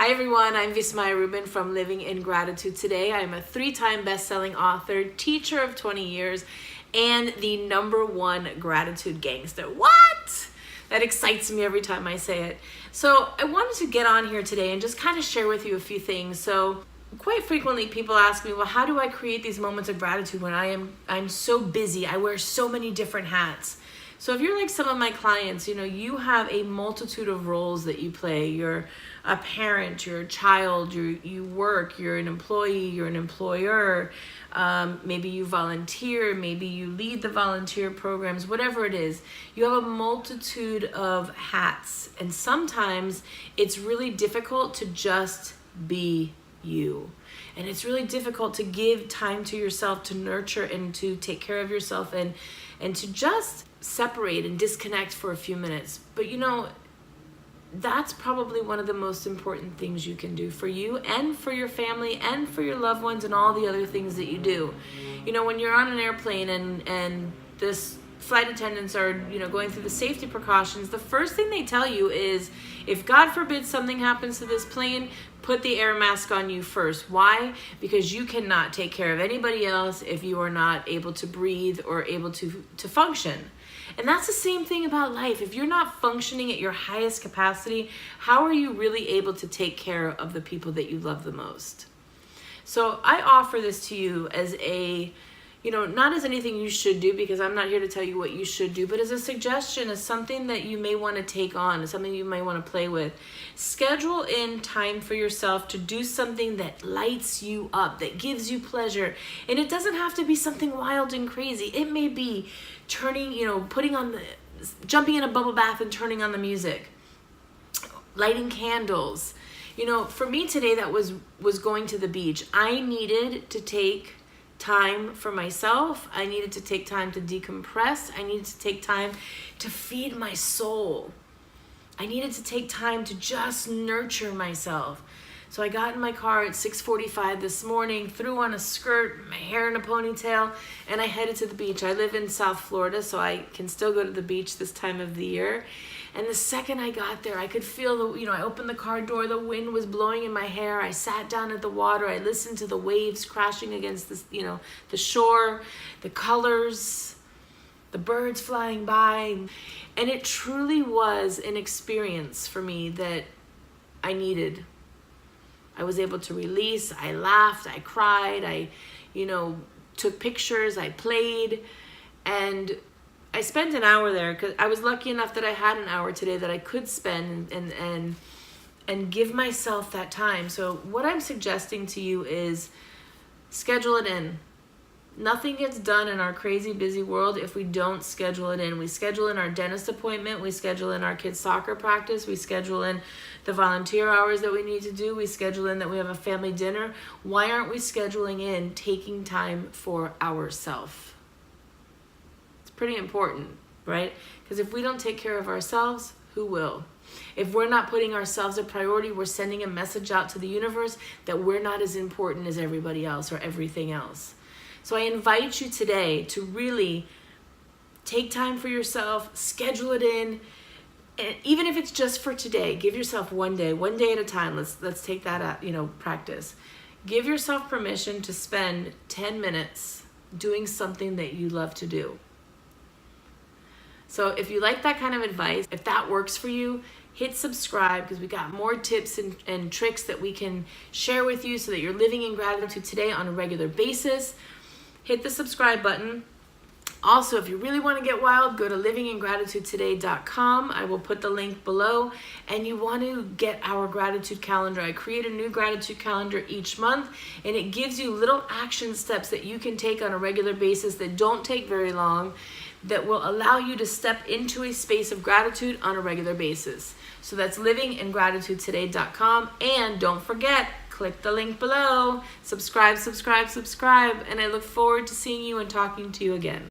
Hi everyone, I'm Vismaya Rubin from Living in Gratitude Today. I'm a 3-time best-selling author, teacher of 20 years, and the #1 gratitude gangster. What? That excites me every time I say it. So I wanted to get on here today and just kind of share with you a few things. So quite frequently people ask me, well, how do I create these moments of gratitude when I'm so busy? I wear so many different hats. So if you're like some of my clients, you have a multitude of roles that you play. You're a parent, you're a child, you work, you're an employee, you're an employer, maybe you volunteer, maybe you lead the volunteer programs, whatever it is. You have a multitude of hats, and sometimes it's really difficult to just be you. And it's really difficult to give time to yourself, to nurture and to take care of yourself, and to just separate and disconnect for a few minutes. But that's probably one of the most important things you can do for you and for your family and for your loved ones and all the other things that you do. When you're on an airplane and this flight attendants are going through the safety precautions, the first thing they tell you is, if God forbid something happens to this plane, put the air mask on you first. Why? Because you cannot take care of anybody else if you are not able to breathe or able to function. And that's the same thing about life. If you're not functioning at your highest capacity, how are you really able to take care of the people that you love the most? So I offer this to you as not as anything you should do, because I'm not here to tell you what you should do, but as a suggestion, as something that you may want to take on, something you may want to play with. Schedule in time for yourself to do something that lights you up, that gives you pleasure. And it doesn't have to be something wild and crazy. It may be jumping in a bubble bath and turning on the music, lighting candles. For me today, that was going to the beach. I needed to take time for myself. I needed to take time to decompress. I needed to take time to feed my soul. I needed to take time to just nurture myself. So I got in my car at 6:45 this morning, threw on a skirt, my hair in a ponytail, and I headed to the beach. I live in South Florida, so I can still go to the beach this time of the year. And the second I got there, I could feel I opened the car door, the wind was blowing in my hair. I sat down at the water. I listened to the waves crashing against the shore, the colors, the birds flying by. And it truly was an experience for me that I needed. I was able to release. I laughed, I cried, I took pictures, I played, and I spent an hour there because I was lucky enough that I had an hour today that I could spend and give myself that time. So what I'm suggesting to you is schedule it in. Nothing gets done in our crazy busy world if we don't schedule it in. We schedule in our dentist appointment, we schedule in our kids' soccer practice, we schedule in the volunteer hours that we need to do, we schedule in that we have a family dinner. Why aren't we scheduling in taking time for ourselves? It's pretty important, right? Because if we don't take care of ourselves, who will? If we're not putting ourselves a priority, we're sending a message out to the universe that we're not as important as everybody else or everything else. So I invite you today to really take time for yourself, schedule it in, and even if it's just for today, give yourself one day at a time. Let's take that out, practice. Give yourself permission to spend 10 minutes doing something that you love to do. So if you like that kind of advice, if that works for you, hit subscribe, because we got more tips and tricks that we can share with you so that you're living in gratitude today on a regular basis. Hit the subscribe button. Also, if you really want to get wild, go to livingingratitudetoday.com. I will put the link below. And you want to get our gratitude calendar. I create a new gratitude calendar each month, and it gives you little action steps that you can take on a regular basis that don't take very long, that will allow you to step into a space of gratitude on a regular basis. So that's livingingratitudetoday.com. And don't forget, click the link below. Subscribe, and I look forward to seeing you and talking to you again.